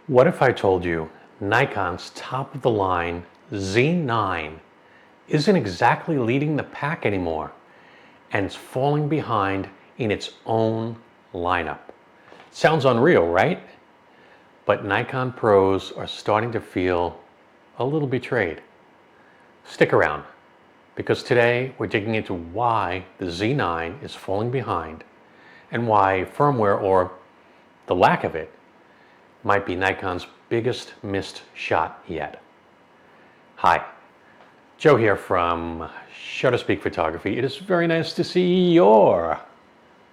What if I told you Nikon's top-of-the-line Z9 isn't exactly leading the pack anymore and it's falling behind in its own lineup? Sounds unreal, right? But Nikon pros are starting to feel a little betrayed. Stick around, because today we're digging into why the Z9 is falling behind and why firmware, or the lack of it, might be Nikon's biggest missed shot yet. Hi, Joe here from Shutter Speak Photography. It is very nice to see your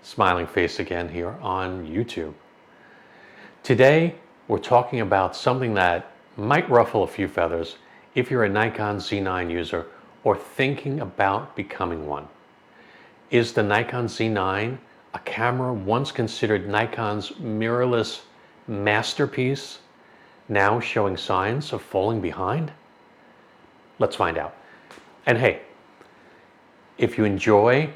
smiling face again here on YouTube. Today we're talking about something that might ruffle a few feathers if you're a Nikon Z9 user or thinking about becoming one. Is the Nikon Z9 a camera once considered Nikon's mirrorless masterpiece now showing signs of falling behind? Let's find out. And hey, if you enjoy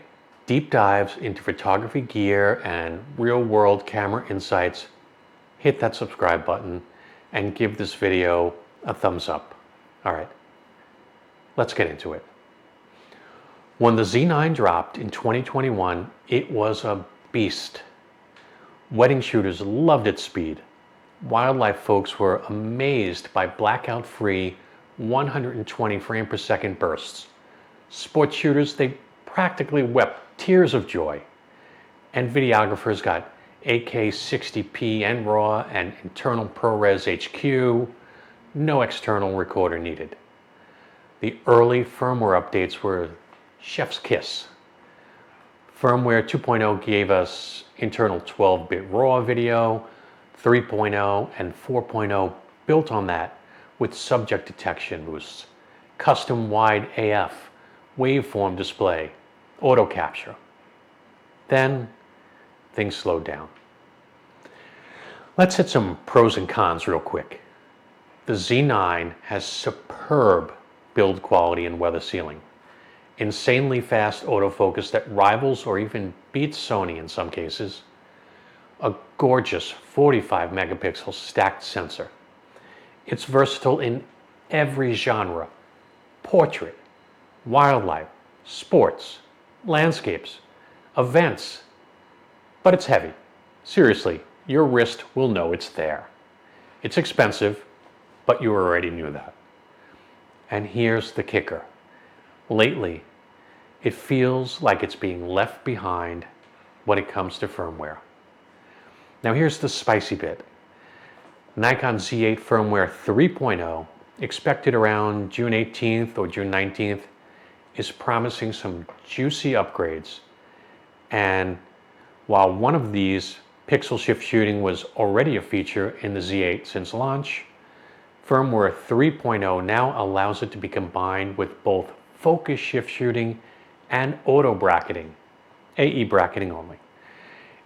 deep dives into photography gear and real-world camera insights, hit that subscribe button and give this video a thumbs up. All right, let's get into it. When the Z9 dropped in 2021, it was a beast. Wedding shooters loved its speed. Wildlife folks were amazed by blackout-free 120 frame per second bursts. Sports shooters, they practically wept tears of joy. And videographers got 8K 60p and RAW and internal ProRes HQ, no external recorder needed. The early firmware updates were chef's kiss. Firmware 2.0 gave us internal 12-bit RAW video, 3.0 and 4.0 built on that with subject detection boosts, custom wide AF, waveform display, auto capture. Then things slowed down. Let's hit some pros and cons real quick. The Z9 has superb build quality and weather sealing, insanely fast autofocus that rivals or even beats Sony in some cases, a gorgeous 45 megapixel stacked sensor. It's versatile in every genre: portrait, wildlife, sports, landscapes, events. But it's heavy. Seriously, your wrist will know it's there. It's expensive, but you already knew that. And here's the kicker. Lately, it feels like it's being left behind when it comes to firmware. Now here's the spicy bit. Nikon Z8 firmware 3.0, expected around June 18th or June 19th, is promising some juicy upgrades. And while one of these, pixel shift shooting, was already a feature in the Z8 since launch, firmware 3.0 now allows it to be combined with both focus shift shooting and auto bracketing, AE bracketing only.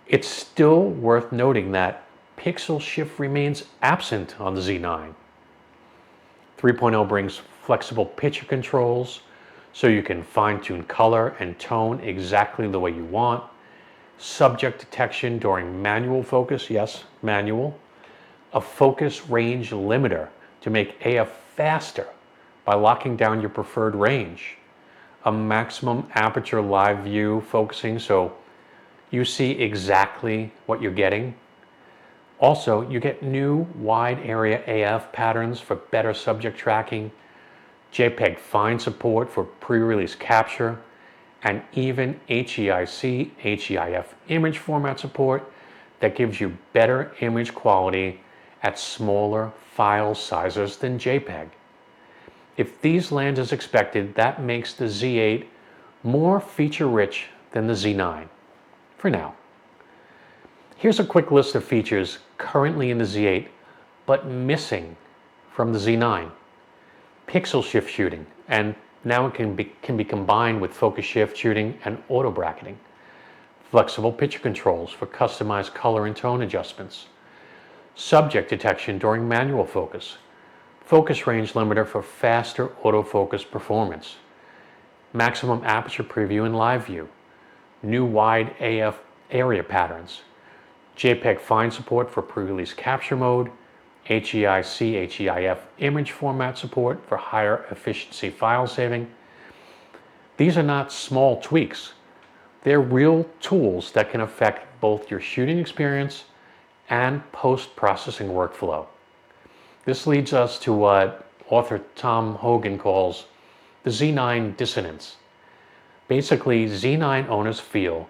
It's still worth noting that pixel shift remains absent on the Z9. 3.0 brings flexible picture controls so you can fine-tune color and tone exactly the way you want, subject detection during manual focus, yes, manual, a focus range limiter to make AF faster by locking down your preferred range, a maximum aperture live view focusing so you see exactly what you're getting. Also, you get new wide area AF patterns for better subject tracking, JPEG fine support for pre-release capture, and even HEIC, HEIF image format support that gives you better image quality at smaller file sizes than JPEG. If these land as expected, that makes the Z8 more feature-rich than the Z9, for now. Here's a quick list of features currently in the Z8, but missing from the Z9. Pixel shift shooting, and now it can be combined with focus shift shooting and auto bracketing. Flexible picture controls for customized color and tone adjustments. Subject detection during manual focus. Focus range limiter for faster autofocus performance. Maximum aperture preview and live view. New wide AF area patterns. JPEG fine support for pre-release capture mode, HEIC, HEIF image format support for higher efficiency file saving. These are not small tweaks. They're real tools that can affect both your shooting experience and post-processing workflow. This leads us to what author Tom Hogan calls the Z9 dissonance. Basically, Z9 owners feel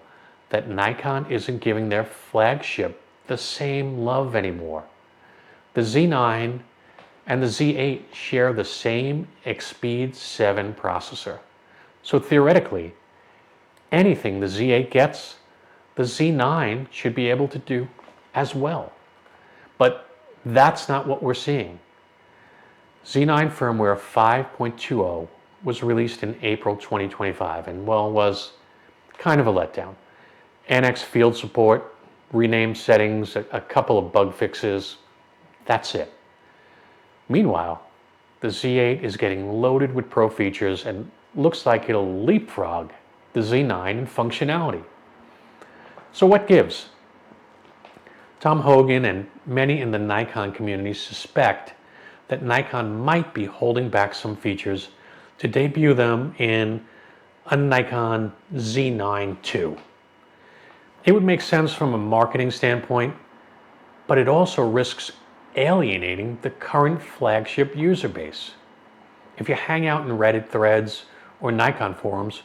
that Nikon isn't giving their flagship the same love anymore. The Z9 and the Z8 share the same Expeed 7 processor. So theoretically, anything the Z8 gets, the Z9 should be able to do as well. But that's not what we're seeing. Z9 firmware 5.20 was released in April 2025 and, well, was kind of a letdown. NX field support, renamed settings, a couple of bug fixes, that's it. Meanwhile, the Z8 is getting loaded with pro features and looks like it'll leapfrog the Z9 in functionality. So what gives? Tom Hogan and many in the Nikon community suspect that Nikon might be holding back some features to debut them in a Nikon Z9 II. It would make sense from a marketing standpoint, but it also risks alienating the current flagship user base. If you hang out in Reddit threads or Nikon forums,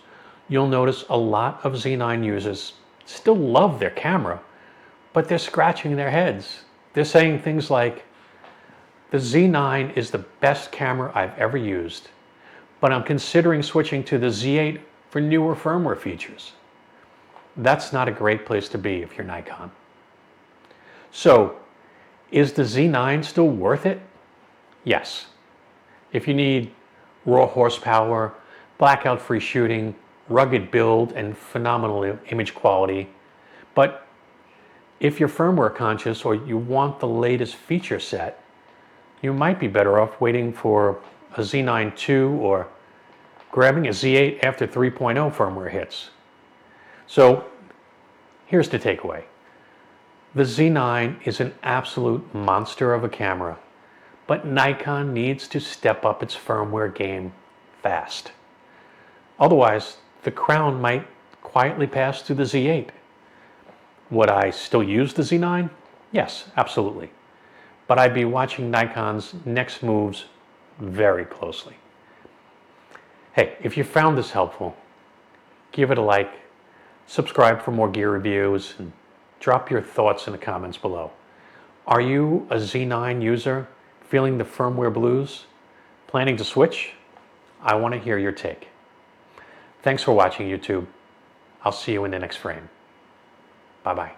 you'll notice a lot of Z9 users still love their camera, but they're scratching their heads. They're saying things like, the Z9 is the best camera I've ever used, but I'm considering switching to the Z8 for newer firmware features. That's not a great place to be if you're Nikon. So, is the Z9 still worth it? Yes. If you need raw horsepower, blackout-free shooting, rugged build, and phenomenal image quality, but if you're firmware conscious or you want the latest feature set, you might be better off waiting for a Z9 II or grabbing a Z8 after 3.0 firmware hits. So here's the takeaway. The Z9 is an absolute monster of a camera, but Nikon needs to step up its firmware game fast. Otherwise, the crown might quietly pass to the Z8. Would I still use the Z9? Yes, absolutely. But I'd be watching Nikon's next moves very closely. Hey, if you found this helpful, give it a like, subscribe for more gear reviews, and drop your thoughts in the comments below. Are you a Z9 user feeling the firmware blues? Planning to switch? I want to hear your take. Thanks for watching, YouTube. I'll see you in the next frame. Bye-bye.